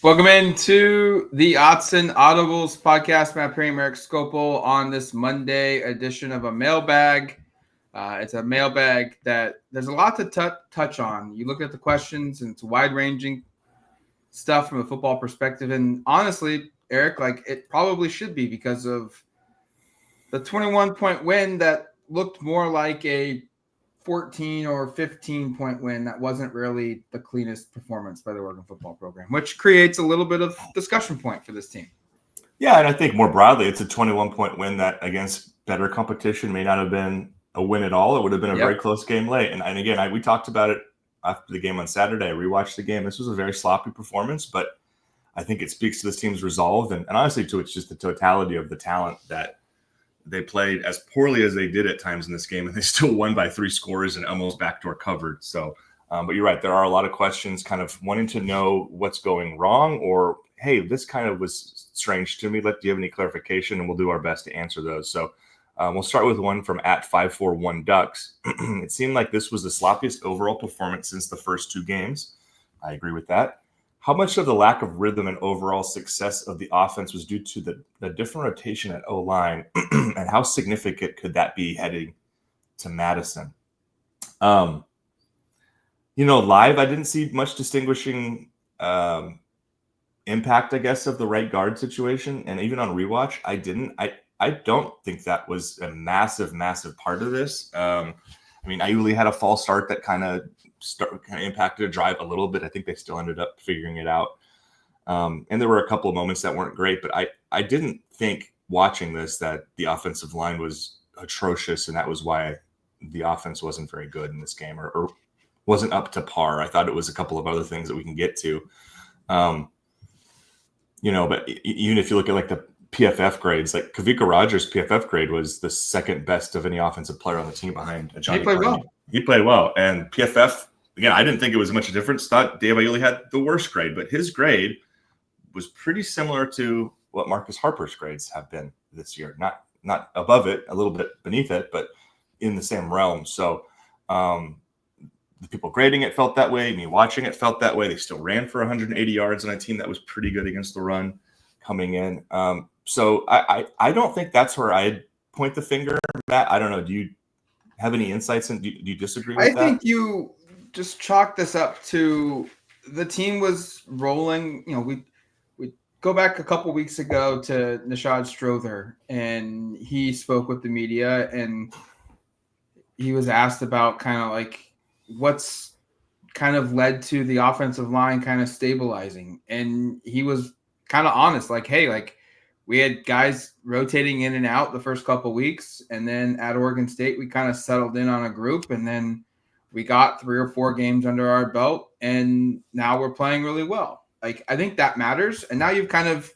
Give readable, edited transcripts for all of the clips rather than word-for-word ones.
Welcome into the Autzen Audibles Podcast. Prehm and Erik Skopil on this Monday edition of a Mailbag. It's a mailbag that there's a lot to touch on. You look at the questions, and it's wide-ranging stuff from a football perspective. And honestly, Eric, it probably should be because of the 21-point win that looked more like a 14 or 15-point win. That wasn't really the cleanest performance by the Oregon football program, which creates a little bit of discussion point for this team. Yeah, and I think more broadly, it's a 21-point win that against better competition may not have been a win at all. It would have been a very close game late. And again, we talked about it after the game on Saturday. I rewatched the game. This was a very sloppy performance, but I think it speaks to this team's resolve. And honestly, too, it's just the totality of the talent that they played as poorly as they did at times in this game, and they still won by 3 scores and almost backdoor covered. So, but you're right. There are a lot of questions kind of wanting to know what's going wrong or, hey, this kind of was strange to me. Do you have any clarification? And we'll do our best to answer those. So we'll start with one from @541Ducks. It seemed like this was the sloppiest overall performance since the first 2 games. I agree with that. How much of the lack of rhythm and overall success of the offense was due to the different rotation at O-line, and how significant could that be heading to Madison? Live, I didn't see much distinguishing impact, I guess, of the right guard situation. And even on rewatch, I didn't. I don't think that was a massive part of this. I really had a false start that kind of impacted a drive a little bit. I think they still ended up figuring it out. And there were a couple of moments that weren't great, but I didn't think watching this that the offensive line was atrocious, and that was why the offense wasn't very good in this game or wasn't up to par. I thought it was a couple of other things that we can get to. But even if you look at the PFF grades, like Kavika Rogers' PFF grade was the second best of any offensive player on the team behind Johnny. He played well. He played well. And PFF, again, I didn't think it was much of a difference. Thought Dave Aiuli had the worst grade, but his grade was pretty similar to what Marcus Harper's grades have been this year. Not above it, a little bit beneath it, but in the same realm. So the people grading it felt that way. Me watching it felt that way. They still ran for 180 yards on a team that was pretty good against the run coming in. So I don't think that's where I'd point the finger, Matt. I don't know. Do you have any insights, and do you disagree with that? I think you just chalk this up to the team was rolling. We go back a couple weeks ago to Nishad Strother, and he spoke with the media, and he was asked about kind of what's kind of led to the offensive line kind of stabilizing. And he was kind of honest, we had guys rotating in and out the first couple of weeks. And then at Oregon State, we kind of settled in on a group, and then we got 3 or 4 games under our belt, and now we're playing really well. I think that matters. And now you've kind of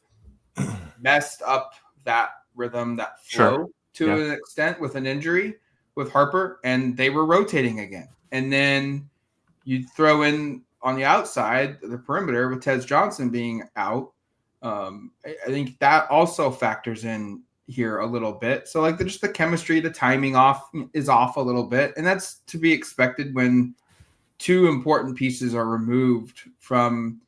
messed up that rhythm, that flow to an extent with an injury with Harper, and they were rotating again. And then you throw in on the outside, the perimeter with Tez Johnson being out. I think that also factors in here a little bit. So just the chemistry, the timing is off a little bit. And that's to be expected when 2 important pieces are removed from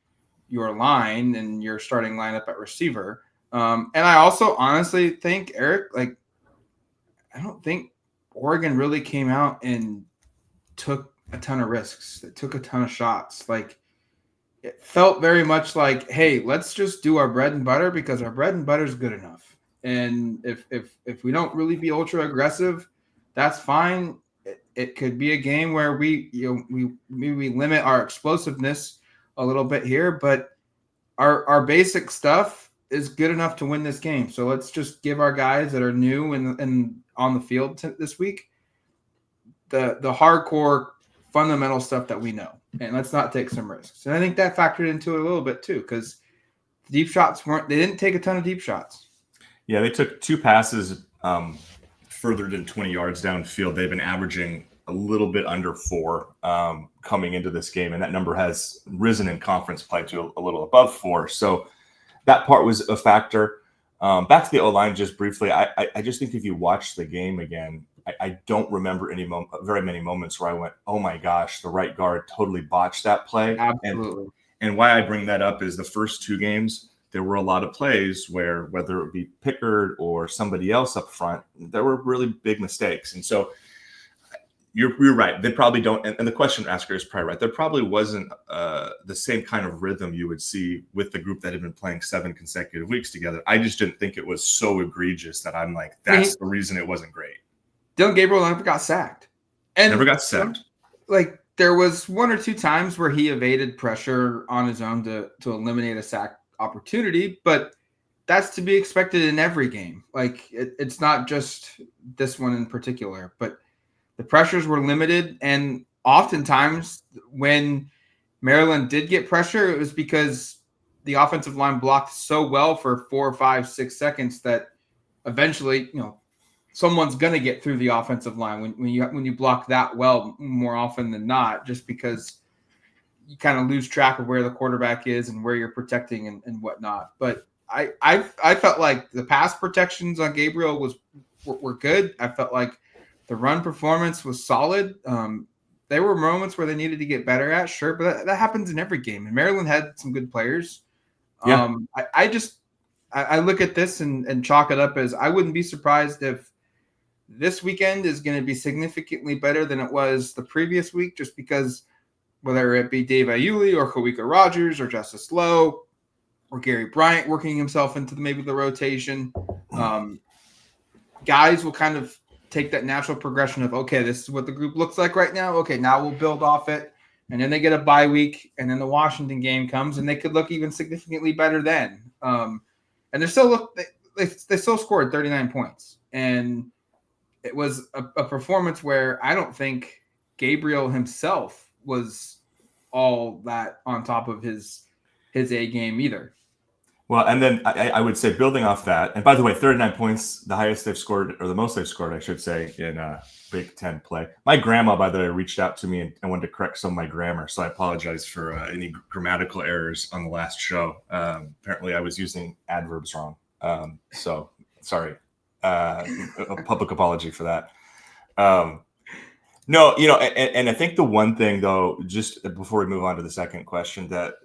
your line and your starting lineup at receiver. And I also honestly think, Eric, I don't think Oregon really came out and took a ton of risks. They took a ton of shots. It felt very much like, hey, let's just do our bread and butter because our bread and butter is good enough. And if we don't really be ultra aggressive, that's fine. It could be a game where we limit our explosiveness a little bit here, but our basic stuff is good enough to win this game. So let's just give our guys that are new and on the field this week the hardcore fundamental stuff that we know, and let's not take some risks. And I think that factored into it a little bit too, because deep shots they didn't take a ton of deep shots. Yeah, they took 2 passes further than 20 yards downfield. They've been averaging a little bit under 4 coming into this game, and that number has risen in conference play to a little above 4. So that part was a factor. Back to the O-line just briefly. I just think if you watch the game again, I don't remember very many moments where I went, oh my gosh, the right guard totally botched that play. Absolutely. And why I bring that up is the first two games, there were a lot of plays where, whether it be Pickard or somebody else up front, there were really big mistakes. And so you're right. They probably don't. And the question asker is probably right. There probably wasn't the same kind of rhythm you would see with the group that had been playing 7 consecutive weeks together. I just didn't think it was so egregious that I'm like, that's the reason it wasn't great. Dylan Gabriel never got sacked. And never got sacked. Like, there was 1 or 2 times where he evaded pressure on his own to eliminate a sack opportunity, but that's to be expected in every game. Like, it's not just this one in particular, but the pressures were limited, and oftentimes when Maryland did get pressure, it was because the offensive line blocked so well for 4, 5, 6 seconds that eventually, someone's going to get through the offensive line when you block that well more often than not, just because you kind of lose track of where the quarterback is and where you're protecting and whatnot. But I felt like the pass protections on Gabriel were good. I felt like the run performance was solid. There were moments where they needed to get better at, sure, but that happens in every game. And Maryland had some good players. Yeah. I look at this and chalk it up as I wouldn't be surprised if this weekend is going to be significantly better than it was the previous week, just because whether it be Dave Aiuli or Kawika Rogers or Justice Lowe or Gary Bryant working himself into maybe the rotation, guys will kind of take that natural progression of, okay, this is what the group looks like right now. Okay, now we'll build off it. And then they get a bye week, and then the Washington game comes, and they could look even significantly better then. And they still scored 39 points. And it was a performance where I don't think Gabriel himself was all that on top of his A game either. Well, and then I would say, building off that, and by the way, 39 points, the highest they've scored, or the most they've scored, I should say, in Big Ten play. My grandma, by the way, reached out to me and wanted to correct some of my grammar, so I apologize for any grammatical errors on the last show. Apparently, I was using adverbs wrong, so sorry. A public apology for that. No, and I think the one thing, though, just before we move on to the second question, that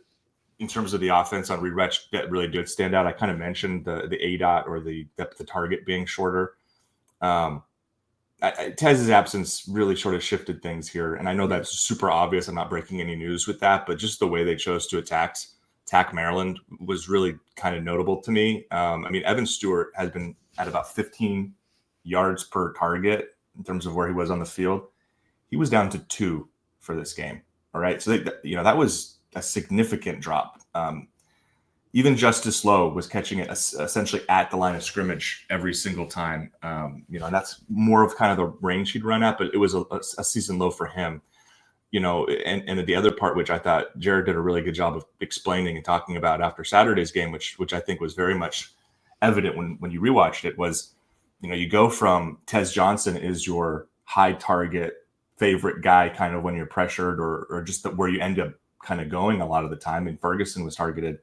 in terms of the offense on read retch that really did stand out, I kind of mentioned the ADOT, or the depth of target, being shorter. Tez's absence really sort of shifted things here, and I know that's super obvious. I'm not breaking any news with that, but just the way they chose to attack Maryland was really kind of notable to me. Evan Stewart has been at about 15 yards per target in terms of where he was on the field. He was down to 2 for this game. All right, so that was a significant drop. Even Justice Lowe was catching it essentially at the line of scrimmage every single time. And that's more of kind of the range he'd run at, but it was a season low for him. And the other part, which I thought Jared did a really good job of explaining and talking about after Saturday's game, which I think was very much evident when you rewatched it, was, you go from Tez Johnson is your high target favorite guy kind of when you're pressured, or just where you end up kind of going a lot of the time. And Ferguson was targeted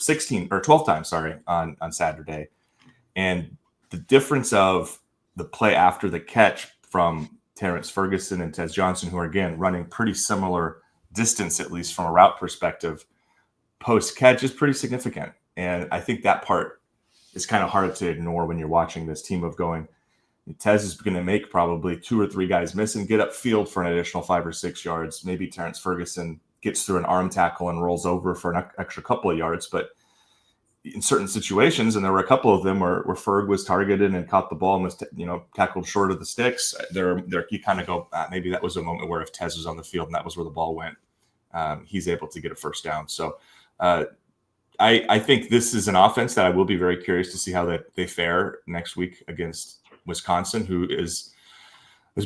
16 or 12 times, on Saturday. And the difference of the play after the catch from Terrence Ferguson and Tez Johnson, who are, again, running pretty similar distance, at least from a route perspective, post catch, is pretty significant. And I think that part is kind of hard to ignore when you're watching this team, of going, Tez is going to make probably 2 or 3 guys miss and get upfield for an additional 5 or 6 yards. Maybe Terrence Ferguson gets through an arm tackle and rolls over for an extra couple of yards. But in certain situations, and there were a couple of them where Ferg was targeted and caught the ball and was tackled short of the sticks, there you kind of go, maybe that was a moment where if Tez was on the field and that was where the ball went, he's able to get a first down. So I think this is an offense that I will be very curious to see how they fare next week against Wisconsin, who has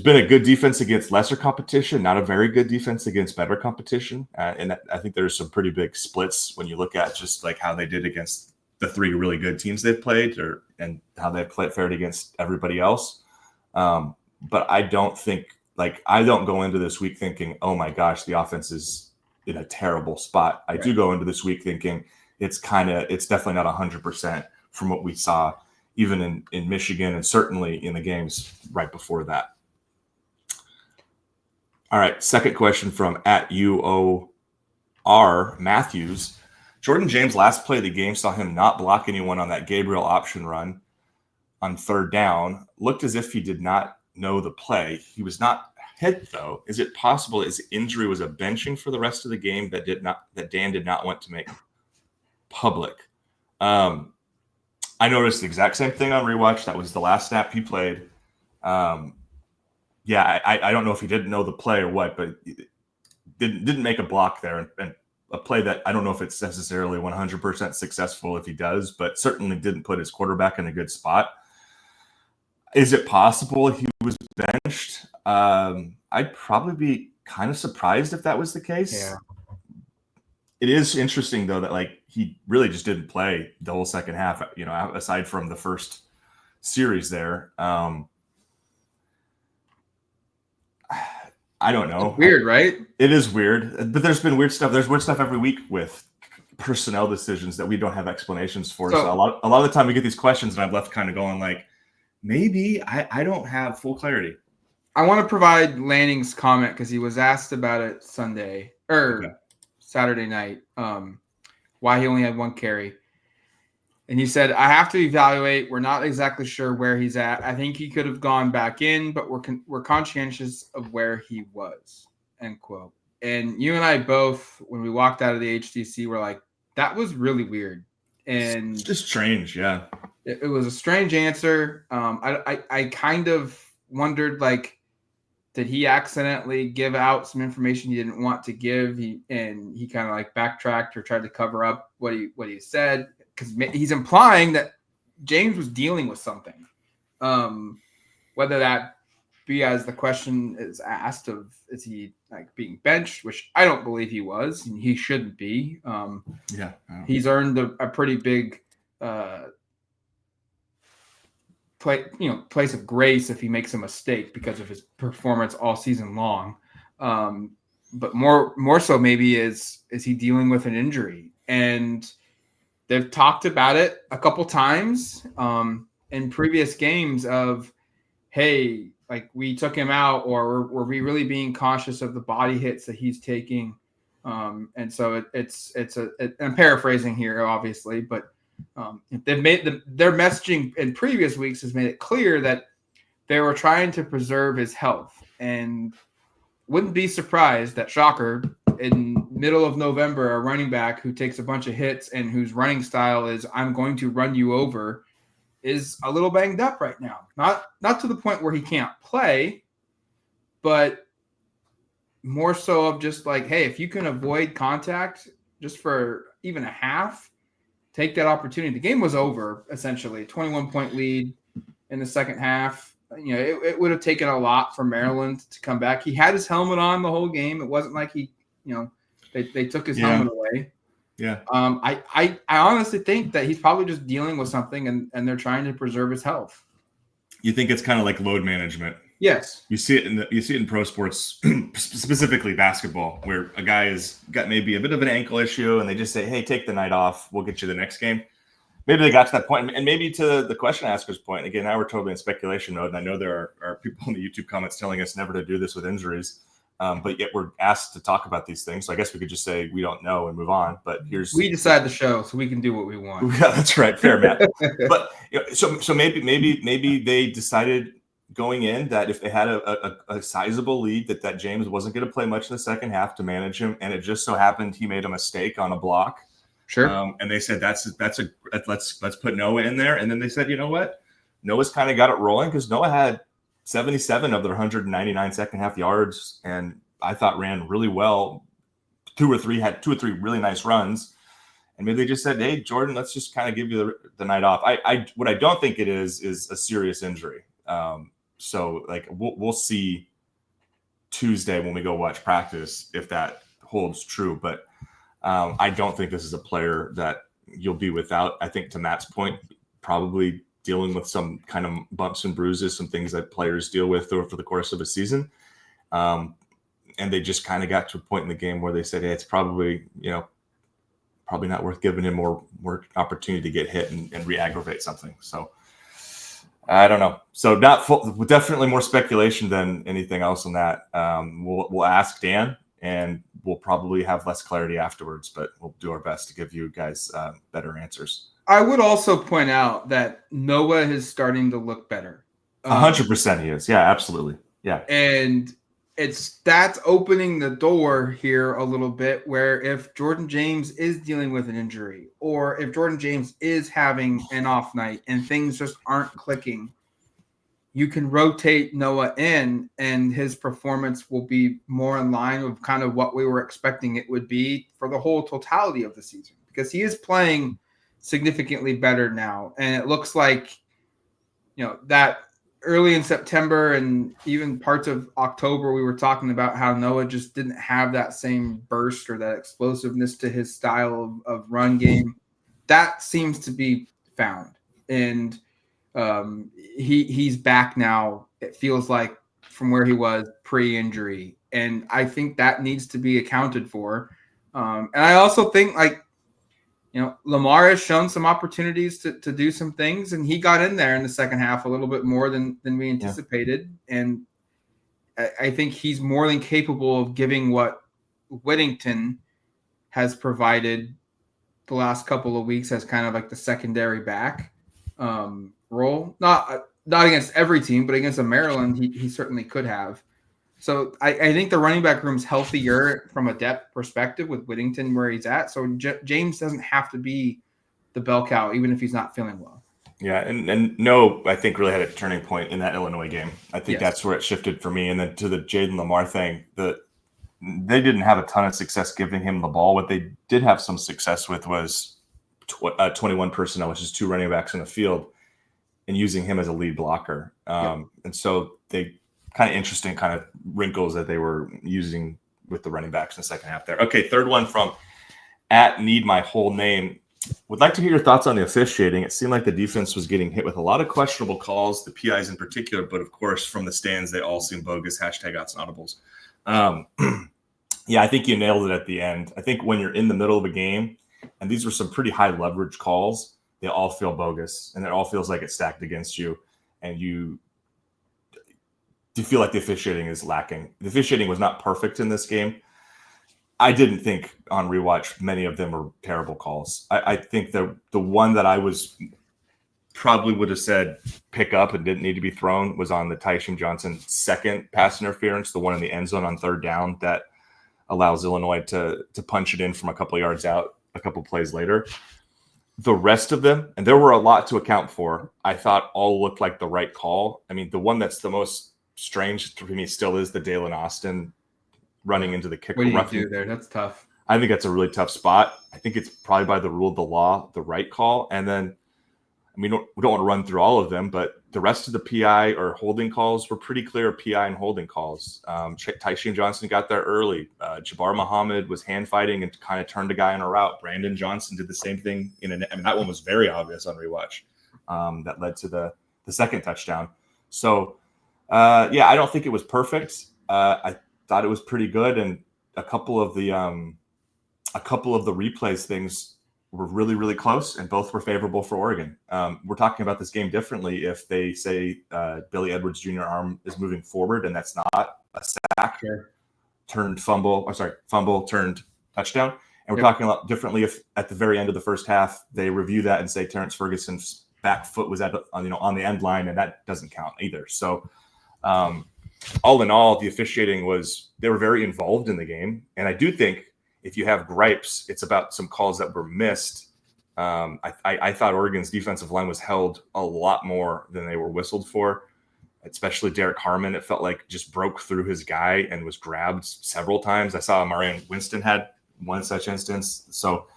been a good defense against lesser competition, not a very good defense against better competition. And I think there's some pretty big splits when you look at just like how they did against the 3 really good teams they've played, and how they've fared against everybody else. But I don't go into this week thinking, oh my gosh, the offense is in a terrible spot. I do go into this week thinking it's definitely not 100% from what we saw even in Michigan, and certainly in the games right before that. All right, second question from @UO R. Matthews. Jordan James' last play of the game saw him not block anyone on that Gabriel option run on third down. Looked as if he did not know the play. He was not hit, though. Is it possible his injury was a benching for the rest of the game that Dan did not want to make public? I noticed the exact same thing on rewatch. That was the last snap he played. I don't know if he didn't know the play or what, but didn't make a block there, and a play that I don't know if it's necessarily 100% successful if he does, but certainly didn't put his quarterback in a good spot. Is it possible he was benched? I'd probably be kind of surprised if that was the case. Yeah. It is interesting, though, that like he really just didn't play the whole second half, aside from the first series there. I don't know. It's weird, right? It is weird, but there's been weird stuff. There's weird stuff every week with personnel decisions that we don't have explanations for. So a lot of the time we get these questions, and I'm left kind of going like, maybe I don't have full clarity. I want to provide Lanning's comment because he was asked about it Saturday night, why he only had one carry. And he said, I have to evaluate. We're not exactly sure where he's at. I think he could have gone back in, but we're conscientious of where he was, end quote. And you and I both, when we walked out of the HTC, were like, that was really weird. And it's just strange, yeah. It was a strange answer. I kind of wondered, like, did he accidentally give out some information he didn't want to give? He kind of like backtracked or tried to cover up what he said, because he's implying that James was dealing with something. Whether that be as the question is asked of, is he like being benched, which I don't believe he was, and he shouldn't be. He's earned a pretty big place of grace if he makes a mistake because of his performance all season long. But more so maybe is he dealing with an injury? And they've talked about it a couple times in previous games of, hey, like we took him out, or were we really being cautious of the body hits that he's taking? And so I'm paraphrasing here, obviously, but they've made their messaging in previous weeks has made it clear that they were trying to preserve his health, and wouldn't be surprised that, shocker, in middle of November, a running back who takes a bunch of hits and whose running style is I'm going to run you over is a little banged up right now. Not to the point where he can't play, but more so of just like, hey, if you can avoid contact just for even a half, take that opportunity. The game was over, essentially. 21-point lead in the second half. It would have taken a lot for Maryland to come back. He had his helmet on the whole game. It wasn't like they took his helmet away. Yeah. I honestly think that he's probably just dealing with something, and they're trying to preserve his health. You think it's kind of like load management? Yes. You see it in pro sports, specifically basketball, where a guy has got maybe a bit of an ankle issue, and they just say, "Hey, take the night off. We'll get you the next game." Maybe they got to that point, and maybe to the question asker's point. Again, now we're totally in speculation mode, and I know there are people in the YouTube comments telling us never to do this with injuries, but yet we're asked to talk about these things. So I guess we could just say we don't know and move on. But we decide the show, so we can do what we want. Yeah, that's right, fair, Matt. But so maybe they decided going in that if they had a sizable lead, that James wasn't going to play much in the second half to manage him, and it just so happened he made a mistake on a block. Sure. And they said let's put Noah in there, and then they said, you know what, Noah's kind of got it rolling because Noah had 77 of their 199 second half yards, and I thought ran really well. Two or three really nice runs, and maybe they just said, hey, Jordan, let's just kind of give you the night off. What I don't think it is a serious injury. So like we'll see Tuesday when we go watch practice if that holds true. But I don't think this is a player that you'll be without. I think to Matt's point, probably dealing with some kind of bumps and bruises, some things that players deal with over the course of a season. And they just kind of got to a point in the game where they said, hey, it's probably not worth giving him more opportunity to get hit and re-aggravate something. So I don't know. So definitely more speculation than anything else on that. We'll ask Dan and we'll probably have less clarity afterwards, but we'll do our best to give you guys better answers. I would also point out that Noah is starting to look better. 100% he is. Yeah, absolutely. Yeah. And that's opening the door here a little bit, where if Jordan James is dealing with an injury, or if Jordan James is having an off night and things just aren't clicking, you can rotate Noah in and his performance will be more in line with kind of what we were expecting it would be for the whole totality of the season, because he is playing significantly better now. And it looks like, that early in September and even parts of October, we were talking about how Noah just didn't have that same burst or that explosiveness to his style of run game. That seems to be found. And he's back now, it feels like, from where he was pre-injury. And I think that needs to be accounted for. And I also think, Lamar has shown some opportunities to do some things, and he got in there in the second half a little bit more than we anticipated. Yeah. And I think he's more than capable of giving what Whittington has provided the last couple of weeks as kind of like the secondary back role. Not against every team, but against a Maryland, he certainly could have. So I think the running back room's healthier from a depth perspective with Whittington where he's at. So James doesn't have to be the bell cow, even if he's not feeling well. Yeah, and no, I think really had a turning point in that Illinois game. I think that's where it shifted for me. And then to the Jaden Lamar thing, they didn't have a ton of success giving him the ball. What they did have some success with was 21 personnel, which is 2 running backs in the field, and using him as a lead blocker. And so they kind of interesting kind of wrinkles that they were using with the running backs in the second half there. Okay, third one from @NeedMyWholeName. Would like to hear your thoughts on the officiating. It seemed like the defense was getting hit with a lot of questionable calls, the PIs in particular, but of course from the stands, they all seem bogus. #Autzen Audibles. I think you nailed it at the end. I think when you're in the middle of a game, and these were some pretty high leverage calls, they all feel bogus, and it all feels like it's stacked against you, and you feel like the officiating is lacking. The officiating was not perfect in this game. I didn't think on rewatch many of them were terrible calls. I think the one that I was probably would have said pick up and didn't need to be thrown was on the Tysham Johnson second pass interference, the one in the end zone on third down that allows Illinois to punch it in from a couple of yards out a couple plays later. The rest of them, and there were a lot to account for, I thought all looked like the right call. I mean, the one that's the most strange to me still is the Dalen Austin running into the kicker. What do you do there? That's tough. I think that's a really tough spot. I think it's probably by the rule of the law, the right call. And then, we don't want to run through all of them, but the rest of the PI or holding calls were pretty clear PI and holding calls. Tysham Johnson got there early. Jabbar Muhammad was hand fighting and kind of turned a guy on a route. Brandon Johnson did the same thing. That one was very obvious on rewatch. That led to the second touchdown. So, I don't think it was perfect. I thought it was pretty good, and a couple of the replays things were really, really close, and both were favorable for Oregon. We're talking about this game differently if they say Billy Edwards Jr. arm is moving forward, and that's not a sack, fumble turned touchdown. And we're talking a lot differently if at the very end of the first half they review that and say Terrence Ferguson's back foot was on the end line, and that doesn't count either. So all in all, the officiating they were very involved in the game. And I do think if you have gripes, it's about some calls that were missed. I thought Oregon's defensive line was held a lot more than they were whistled for, especially Derek Harmon. It felt like just broke through his guy and was grabbed several times. I saw Marion Winston had one such instance. So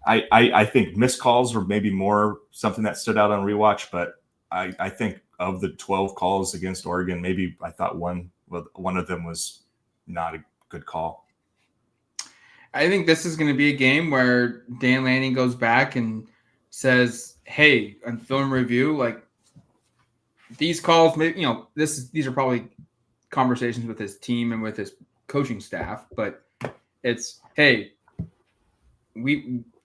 I think missed calls were maybe more something that stood out on rewatch, but I think of the 12 calls against Oregon, maybe I thought one of them was not a good call. I think this is going to be a game where Dan Lanning goes back and says, hey, on film review, like these calls, maybe, these are probably conversations with his team and with his coaching staff, but it's, hey,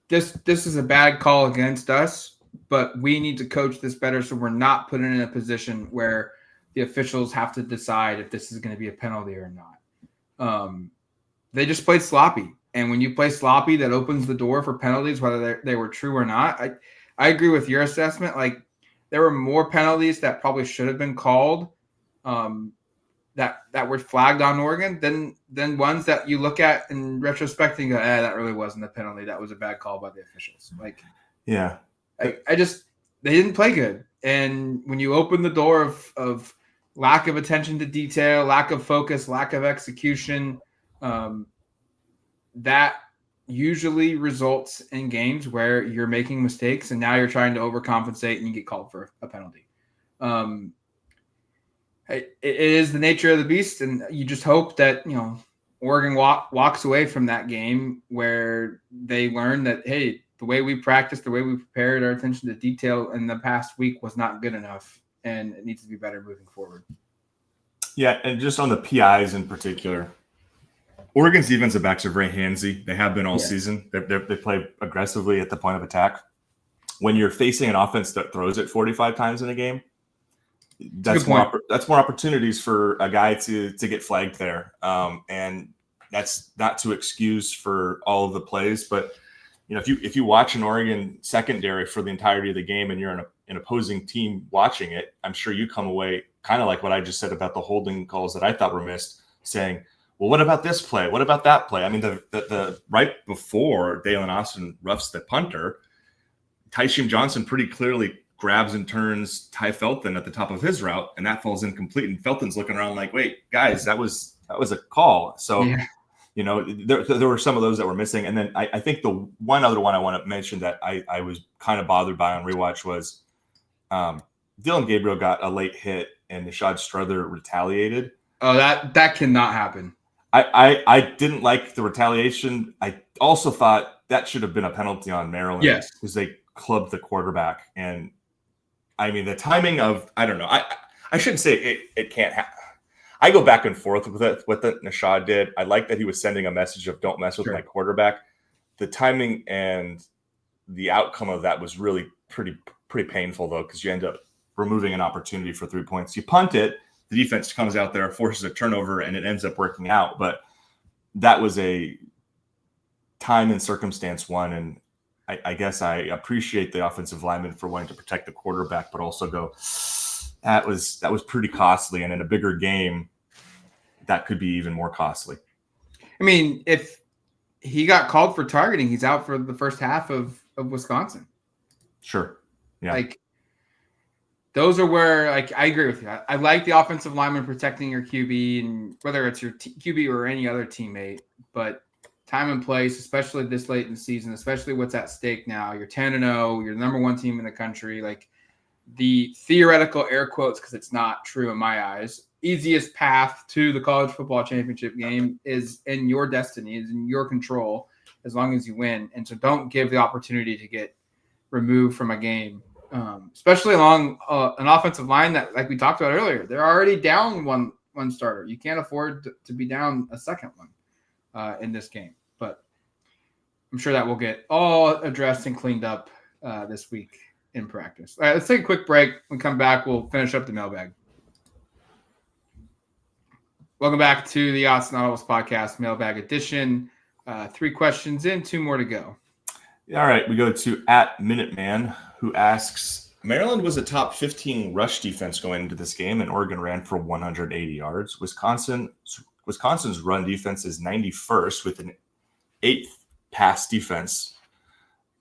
this is a bad call against us, but we need to coach this better so we're not put in a position where the officials have to decide if this is going to be a penalty or not. they just played sloppy. And when you play sloppy, that opens the door for penalties, whether they were true or not. I agree with your assessment. Like, there were more penalties that probably should have been called that were flagged on Oregon than ones that you look at in retrospect and go, that really wasn't a penalty. That was a bad call by the officials. Like, yeah, I just they didn't play good. And when you open the door of lack of attention to detail, lack of focus, lack of execution, that usually results in games where you're making mistakes and now you're trying to overcompensate and you get called for a penalty. It is the nature of the beast, and you just hope that Oregon walks away from that game where they learn that, hey, the way we practiced, the way we prepared, our attention to detail in the past week was not good enough, and it needs to be better moving forward. Yeah, and just on the PIs in particular, Oregon's defensive backs are very handsy. They have been all season. They play aggressively at the point of attack. When you're facing an offense that throws it 45 times in a game, that's more opportunities for a guy to get flagged there. And that's not to excuse for all of the plays, but if you watch an Oregon secondary for the entirety of the game and you're an opposing team watching it, I'm sure you come away kind of like what I just said about the holding calls that I thought were missed, saying, well, what about this play? What about that play? I mean, the right before Dalen Austin roughs the punter, Tyshim Johnson pretty clearly grabs and turns Ty Felton at the top of his route, and that falls incomplete. And Felton's looking around like, wait, guys, that was a call. So, there were some of those that were missing. And then I think the one other one I want to mention that I was kind of bothered by on rewatch was Dylan Gabriel got a late hit and Nishad Strother retaliated. Oh, that cannot happen. I didn't like the retaliation. I also thought that should have been a penalty on Maryland. Yes. Because they clubbed the quarterback. And I mean, the timing of, I don't know. I shouldn't say it can't happen. I go back and forth with it, what the Nishad did. I like that he was sending a message of don't mess with my quarterback. The timing and the outcome of that was really pretty painful, though, because you end up removing an opportunity for 3 points. You punt it, the defense comes out there, forces a turnover, and it ends up working out. But that was a time and circumstance one, and I guess I appreciate the offensive lineman for wanting to protect the quarterback, but also go, that was pretty costly. And in a bigger game, that could be even more costly. I mean, if he got called for targeting, he's out for the first half of Wisconsin. Sure. Yeah. Like, those are where, like, I agree with you. I like the offensive lineman protecting your QB, and whether it's your QB or any other teammate, but time and place, especially this late in the season, especially what's at stake now. You're 10-0, you're the number one team in the country. Like, the theoretical air quotes, because it's not true in my eyes, easiest path to the college football championship game is in your destiny, is in your control, as long as you win. And so don't give the opportunity to get removed from a game, especially along an offensive line that, like we talked about earlier, they're already down one starter. You can't afford to be down a second one in this game. But I'm sure that will get all addressed and cleaned up this week in practice. All right, let's take a quick break. When we come back, we'll finish up the mailbag. Welcome back to the Autzen Audibles Podcast, Mailbag Edition. 3 questions in, 2 more to go. All right, we go to @Minuteman, who asks, Maryland was a top 15 rush defense going into this game, and Oregon ran for 180 yards. Wisconsin's run defense is 91st with an 8th pass defense.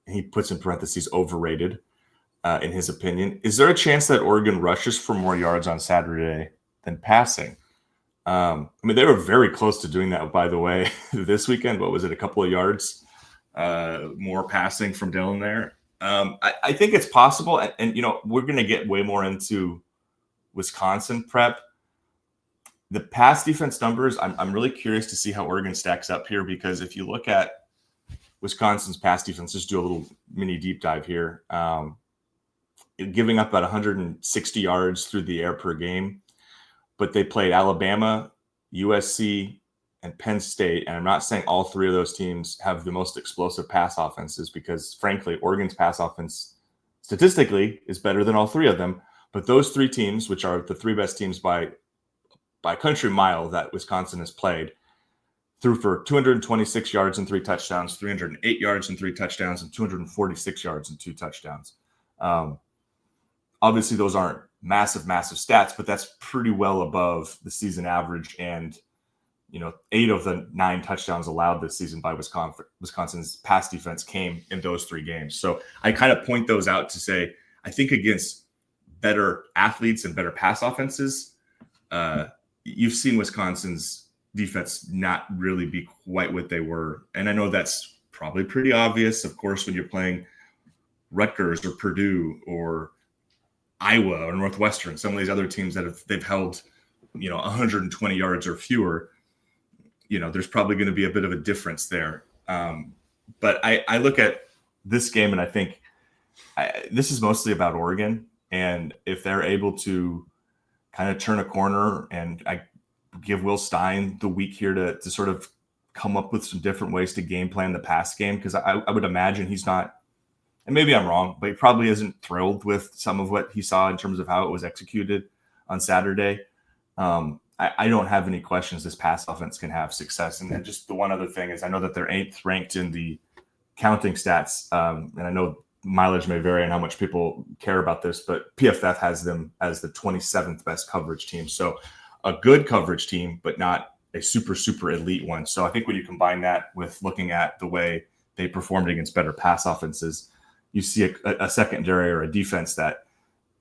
He puts in parentheses overrated, in his opinion. Is there a chance that Oregon rushes for more yards on Saturday than passing? I mean, they were very close to doing that, by the way, this weekend. What was it, a couple of yards more passing from Dylan there? I think it's possible. And we're going to get way more into Wisconsin prep. The pass defense numbers, I'm really curious to see how Oregon stacks up here, because if you look at Wisconsin's pass defense, just do a little mini deep dive here, giving up about 160 yards through the air per game. But they played Alabama, USC, and Penn State. And I'm not saying all 3 of those teams have the most explosive pass offenses, because, frankly, Oregon's pass offense statistically is better than all 3 of them. But those 3 teams, which are the 3 best teams by country mile that Wisconsin has played, threw for 226 yards and 3 touchdowns, 308 yards and 3 touchdowns, and 246 yards and 2 touchdowns. Obviously, those aren't massive stats, but that's pretty well above the season average. And, 8 of the 9 touchdowns allowed this season by Wisconsin's pass defense came in those 3 games. So I kind of point those out to say, I think against better athletes and better pass offenses, you've seen Wisconsin's defense not really be quite what they were. And I know that's probably pretty obvious, of course, when you're playing Rutgers or Purdue or Iowa or Northwestern, some of these other teams that they've held, 120 yards or fewer, there's probably going to be a bit of a difference there. But I look at this game and I think this is mostly about Oregon. And if they're able to kind of turn a corner, and I give Will Stein the week here to sort of come up with some different ways to game plan the pass game, because I would imagine he's not, and maybe I'm wrong, but he probably isn't thrilled with some of what he saw in terms of how it was executed on Saturday. I don't have any questions this pass offense can have success. And then just the one other thing is I know that they're 8th ranked in the counting stats, and I know mileage may vary on how much people care about this, but PFF has them as the 27th best coverage team. So a good coverage team, but not a super elite one. So I think when you combine that with looking at the way they performed against better pass offenses, you see a secondary or a defense that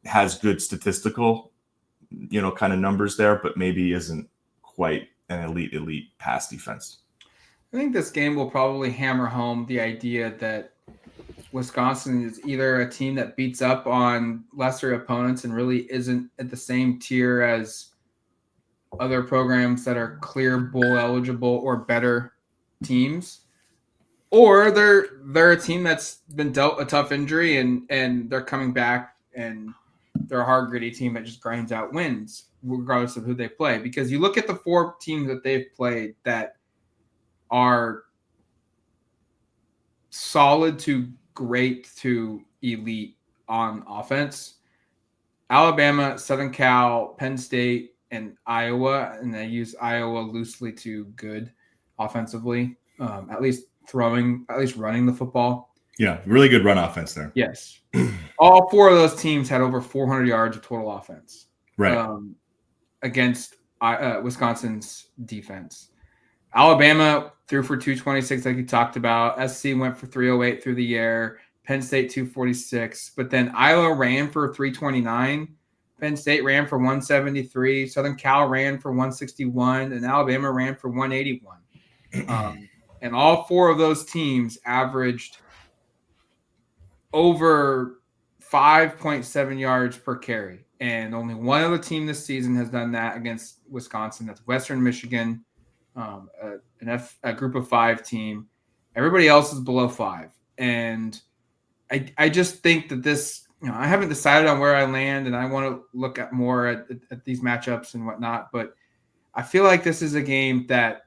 has good statistical, kind of numbers there, but maybe isn't quite an elite pass defense. I think this game will probably hammer home the idea that Wisconsin is either a team that beats up on lesser opponents and really isn't at the same tier as other programs that are clear bowl eligible or better teams, or they're a team that's been dealt a tough injury and they're coming back and they're a hard, gritty team that just grinds out wins regardless of who they play. Because you look at the 4 teams that they've played that are solid to great to elite on offense: Alabama, Southern Cal, Penn State, and Iowa. And I use Iowa loosely to good offensively, at least running the football. Yeah, really good run offense there. Yes. All 4 of those teams had over 400 yards of total offense, right, against Wisconsin's defense. Alabama threw for 226, like you talked about. SC went for 308 through the air. Penn State 246. But then Iowa ran for 329. Penn State ran for 173. Southern Cal ran for 161. And Alabama ran for 181. And all 4 of those teams averaged over 5.7 yards per carry. And only one other team this season has done that against Wisconsin. That's Western Michigan, a group of 5 team. Everybody else is below 5. And I just think that this, I haven't decided on where I land, and I want to look at more at these matchups and whatnot. But I feel like this is a game that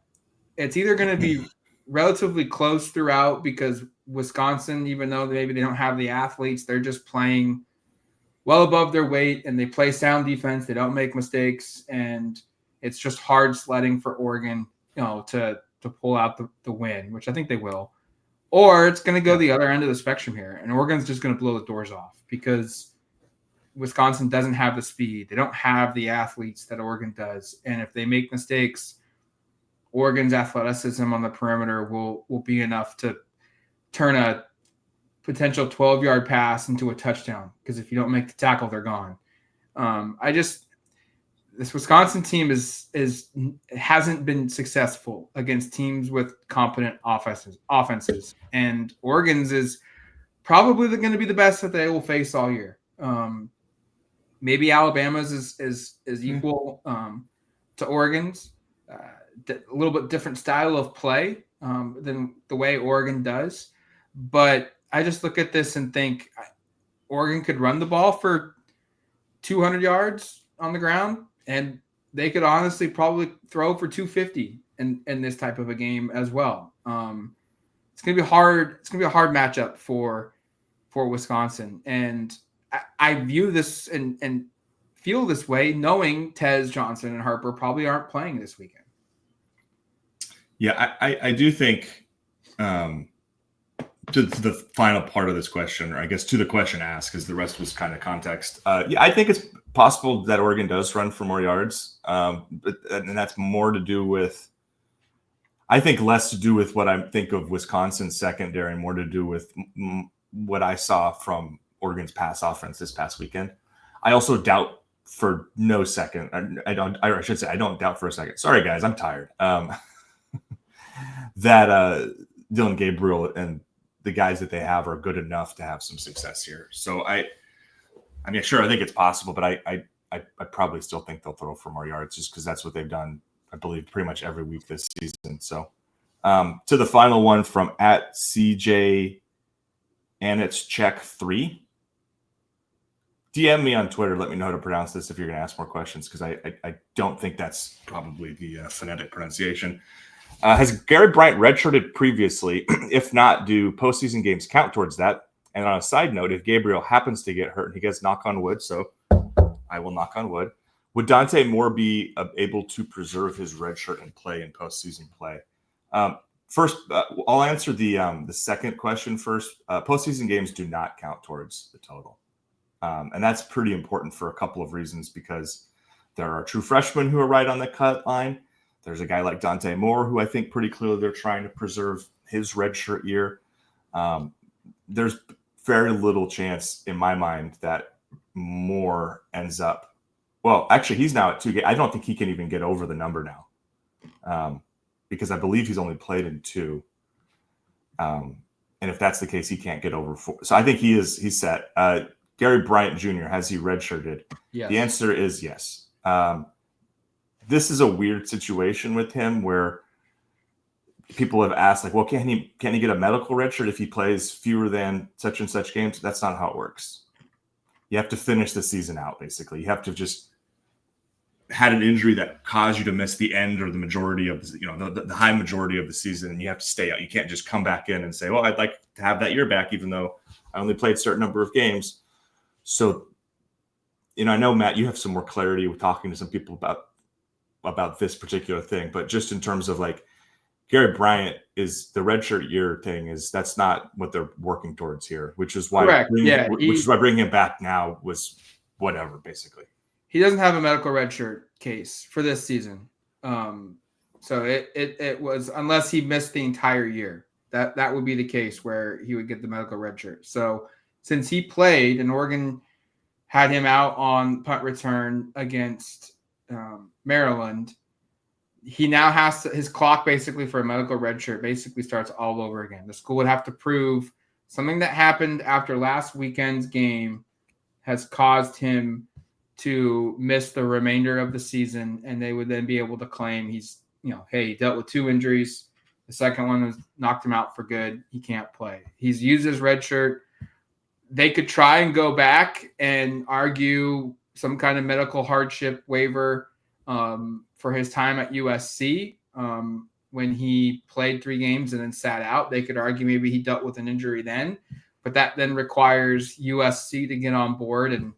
it's either going to be relatively close throughout, because Wisconsin, even though maybe they don't have the athletes, they're just playing well above their weight and they play sound defense. They don't make mistakes, and it's just hard sledding for Oregon, to pull out the win, which I think they will. Or it's going to go the other end of the spectrum here, and Oregon's just going to blow the doors off because Wisconsin doesn't have the speed. They don't have the athletes that Oregon does. And if they make mistakes, Oregon's athleticism on the perimeter will be enough to turn a potential 12-yard pass into a touchdown, because if you don't make the tackle, they're gone. This Wisconsin team hasn't been successful against teams with competent offenses, and Oregon's is probably going to be the best that they will face all year. Maybe Alabama's is equal to Oregon's. A little bit different style of play than the way Oregon does. But I just look at this and think Oregon could run the ball for 200 yards on the ground, and they could honestly probably throw for 250 in this type of a game as well. It's going to be hard. It's going to be a hard matchup for Wisconsin. And I view this and feel this way knowing Tez, Johnson, and Harper probably aren't playing this weekend. Yeah, I do think to the final part of this question, or I guess to the question asked, because the rest was kind of context. Yeah, I think it's possible that Oregon does run for more yards, and that's more to do with, I think, less to do with what I think of Wisconsin's secondary, and more to do with what I saw from Oregon's pass offense this past weekend. I also doubt for no second. I don't doubt for a second. Sorry, guys, I'm tired. That Dylan Gabriel and the guys that they have are good enough to have some success here. So I mean, sure, I think it's possible, but I probably still think they'll throw for more yards just because that's what they've done, I believe, pretty much every week this season. So to the final one from @CJ and it's check 3. DM me on Twitter. Let me know how to pronounce this if you're going to ask more questions, because I don't think that's probably the phonetic pronunciation. Has Gary Bryant redshirted previously? If not, do postseason games count towards that? And on a side note, if Gabriel happens to get hurt, and he gets knock on wood, so I will knock on wood, would Dante Moore be able to preserve his redshirt and play in postseason play? First, I'll answer the second question first. Postseason games do not count towards the total. And that's pretty important for a couple of reasons, because there are true freshmen who are right on the cut line. There's a guy like Dante Moore, who I think pretty clearly they're trying to preserve his redshirt year. There's very little chance in my mind that Moore ends up. Well, actually, he's now at 2 games. I don't think he can even get over the number now, because I believe he's only played in 2. And if that's the case, he can't get over 4. So I think he's set. Gary Bryant Jr., has he redshirted? Yes. The answer is yes. This is a weird situation with him where people have asked, like, well, can he get a medical redshirt if he plays fewer than such and such games? That's not how it works. You have to finish the season out, basically. You have to just had an injury that caused you to miss the end or the majority of the high majority of the season, and you have to stay out. You can't just come back in and say, well, I'd like to have that year back, even though I only played a certain number of games. So, I know, Matt, you have some more clarity with talking to some people about this particular thing, but just in terms of like Gary Bryant, is the redshirt year thing, that's not what they're working towards here, which is why bringing him back now was whatever, basically. He doesn't have a medical redshirt case for this season. So it was, unless he missed the entire year, that would be the case where he would get the medical redshirt. So since he played and Oregon had him out on punt return against Maryland, he now has his clock basically for a medical redshirt basically starts all over again. The school would have to prove something that happened after last weekend's game has caused him to miss the remainder of the season, and they would then be able to claim he's, hey, he dealt with 2 injuries. The second one was knocked him out for good. He can't play. He's used his red shirt. They could try and go back and argue some kind of medical hardship waiver for his time at USC when he played 3 games and then sat out. They could argue maybe he dealt with an injury then, but that then requires USC to get on board. And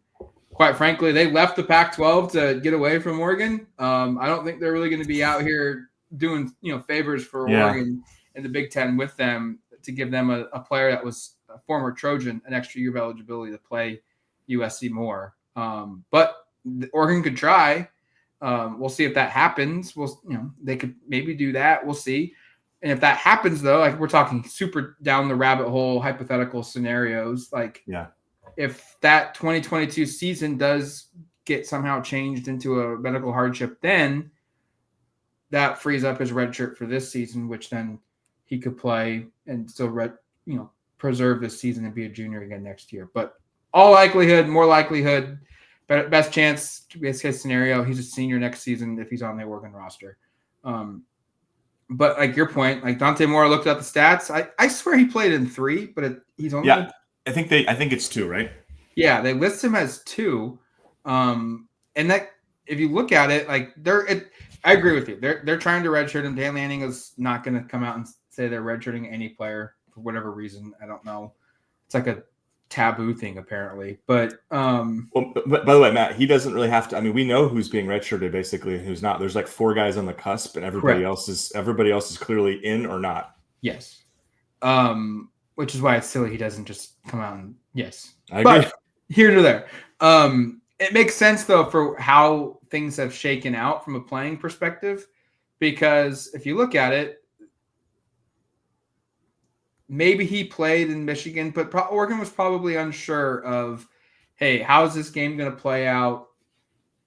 quite frankly, they left the Pac-12 to get away from Oregon. I don't think they're really going to be out here doing favors for Oregon and the Big Ten with them to give them a player that was a former Trojan an extra year of eligibility to play USC more. But Oregon could try. We'll see if that happens. They could maybe do that. We'll see. And if that happens, though, like we're talking super down the rabbit hole hypothetical scenarios, if that 2022 season does get somehow changed into a medical hardship, then that frees up his red shirt for this season, which then he could play and still preserve this season and be a junior again next year. But more likelihood, best chance, best case scenario, he's a senior next season if he's on the Oregon roster. But like your point, like Dante Moore, looked at the stats. I swear he played in 3, but he's only. Yeah, I think it's 2, right? Yeah, they list him as 2. And that, if you look at it, like I agree with you. They're trying to redshirt him. Dan Lanning is not going to come out and say they're redshirting any player for whatever reason. I don't know. It's like a taboo thing apparently. But well, but by the way, Matt, he doesn't really have to. I mean, we know who's being redshirted basically and who's not. There's like 4 guys on the cusp, and everybody else is clearly in or not. Yes. Which is why it's silly he doesn't just come out and yes. I agree. But here to there. It makes sense though for how things have shaken out from a playing perspective, because if you look at it, maybe he played in Michigan, but Oregon was probably unsure of, hey, how is this game going to play out?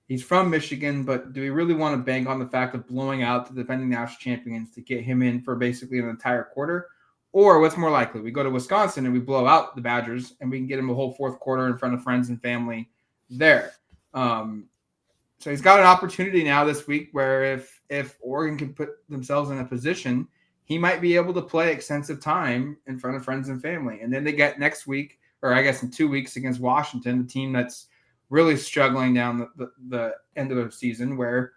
He's from Michigan, but do we really want to bank on the fact of blowing out the defending national champions to get him in for basically an entire quarter? Or what's more likely? We go to Wisconsin and we blow out the Badgers and we can get him a whole fourth quarter in front of friends and family there. So he's got an opportunity now this week where if Oregon can put themselves in a position, he might be able to play extensive time in front of friends and family. And then they get next week, or I guess in 2 weeks, against Washington, the team that's really struggling down the end of the season, where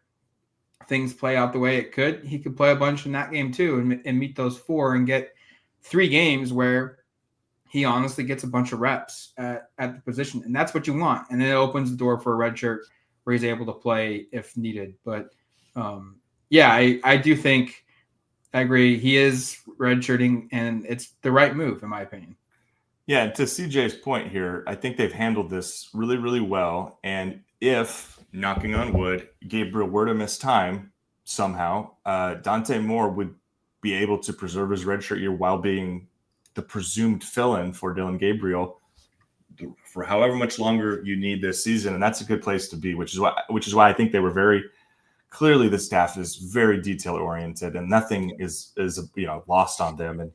things play out the way it could. He could play a bunch in that game too and meet those 4 and get 3 games where he honestly gets a bunch of reps at the position. And that's what you want. And then it opens the door for a red shirt where he's able to play if needed. But I do think I agree. He is redshirting, and it's the right move, in my opinion. Yeah, and to CJ's point here, I think they've handled this really, really well. And if, knocking on wood, Gabriel were to miss time somehow, Dante Moore would be able to preserve his redshirt year while being the presumed fill-in for Dylan Gabriel for however much longer you need this season. And that's a good place to be, which is why I think they were very clearly, the staff is very detail oriented and nothing is lost on them. And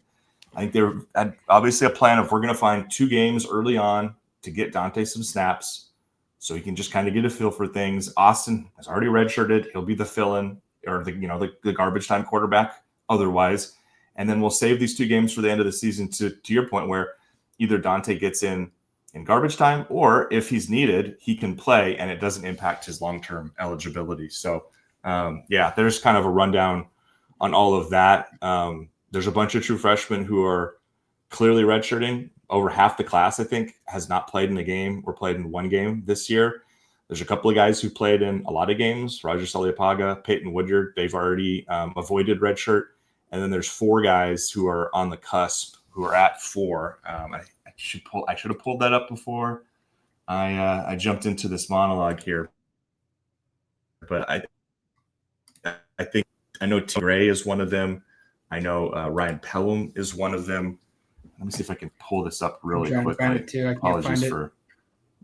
I think they had obviously a plan of, we're going to find 2 games early on to get Dante some snaps so he can just kind of get a feel for things. Autzen has already redshirted. He'll be the fill-in or the garbage time quarterback otherwise. And then we'll save these 2 games for the end of the season to your point, where either Dante gets in garbage time, or if he's needed, he can play and it doesn't impact his long-term eligibility. So there's kind of a rundown on all of that. There's a bunch of true freshmen who are clearly redshirting. Over half the class, I think, has not played in a game or played in 1 game this year. There's a couple of guys who played in a lot of games. Roger Saliapaga, Peyton Woodyard, they've already avoided redshirt. And then there's 4 guys who are on the cusp who are at 4. I should have pulled that up before I jumped into this monologue here. But I think I know Tim Gray is one of them. I know Ryan Pelham is one of them. Let me see if I can pull this up really quickly. Apologies for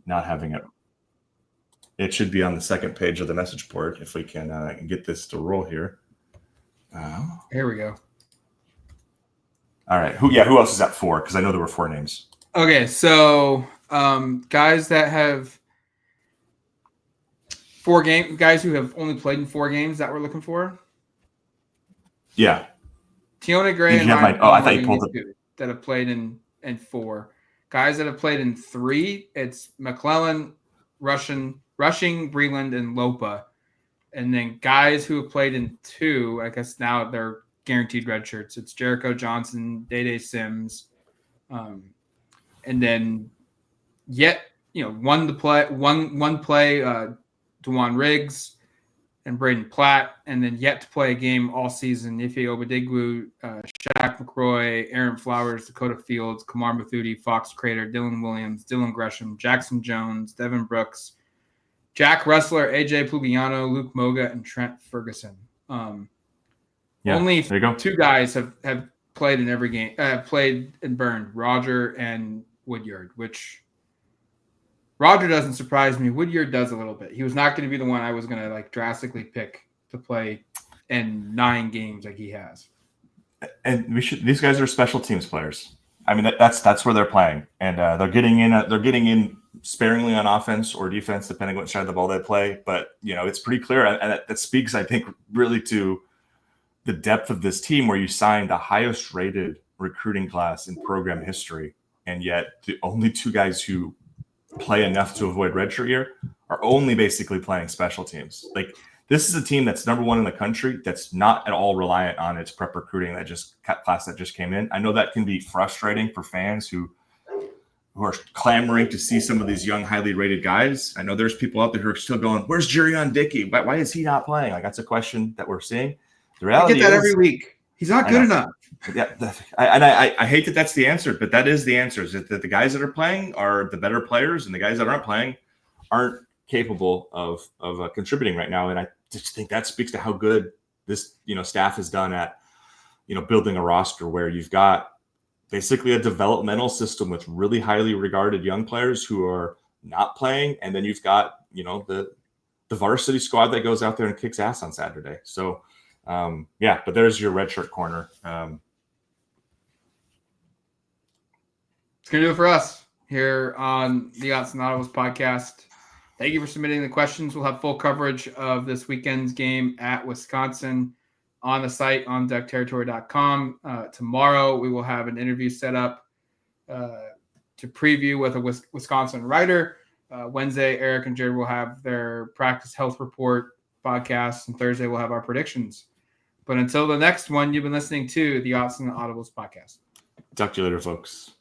not having it. It should be on the second page of the message board if we can get this to roll here. Here we go. All right. Who else is at 4? Because I know there were 4 names. Okay, so guys that have 4 games, guys who have only played in 4 games that we're looking for. Yeah. Tiona Gray and I thought you pulled it. That have played in 4. Guys that have played in 3, it's McClellan, Rushing, Breland, and Lopa. And then guys who have played in 2, I guess now they're guaranteed red shirts. It's Jericho Johnson, Day Sims, and then one play, DeJuan Riggs and Braden Platt, and then yet to play a game all season, Ife Obadigwu, Shaq McCroy, Aaron Flowers, Dakota Fields, Kamar Mathuti, Fox Crater, Dylan Williams, Dylan Gresham, Jackson Jones, Devin Brooks, Jack Rustler, AJ Pugliano, Luke Moga, and Trent Ferguson. Only 2 guys have played in every game, played and burned, Roger and Woodyard, which Roger doesn't surprise me. Woodyard does a little bit. He was not going to be the one I was going to drastically pick to play in 9 games like he has. And these guys are special teams players. I mean, that's where they're playing, and they're getting in sparingly on offense or defense, depending on which side of the ball they play. But it's pretty clear, and that speaks, I think, really to the depth of this team, where you signed the highest rated recruiting class in program history, and yet the only 2 guys who play enough to avoid redshirt year are only basically playing special teams. This is a team that's number 1 in the country that's not at all reliant on its prep recruiting class that just came in. I know that can be frustrating for fans who who are clamoring to see some of these young, highly rated guys. I know there's people out there who are still going, "Where's Jurion Dickey? Why is he not playing?" Like, that's a question that we're seeing. The reality I get that is, every week. He's not good enough. Yeah, I hate that that's the answer, but that is the answer. Is that the guys that are playing are the better players, and the guys that aren't playing aren't capable of contributing right now. And I just think that speaks to how good this staff has done at building a roster where you've got basically a developmental system with really highly regarded young players who are not playing, and then you've got the varsity squad that goes out there and kicks ass on Saturday. So but there's your redshirt corner. It's going to do it for us here on the Autzen Audibles Podcast. Thank you for submitting the questions. We'll have full coverage of this weekend's game at Wisconsin on the site on duckterritory.com. Tomorrow, we will have an interview set up to preview with a Wisconsin writer. Wednesday, Eric and Jared will have their practice health report podcast, and Thursday, we'll have our predictions. But until the next one, you've been listening to the Autzen Audibles Podcast. Talk to you later, folks.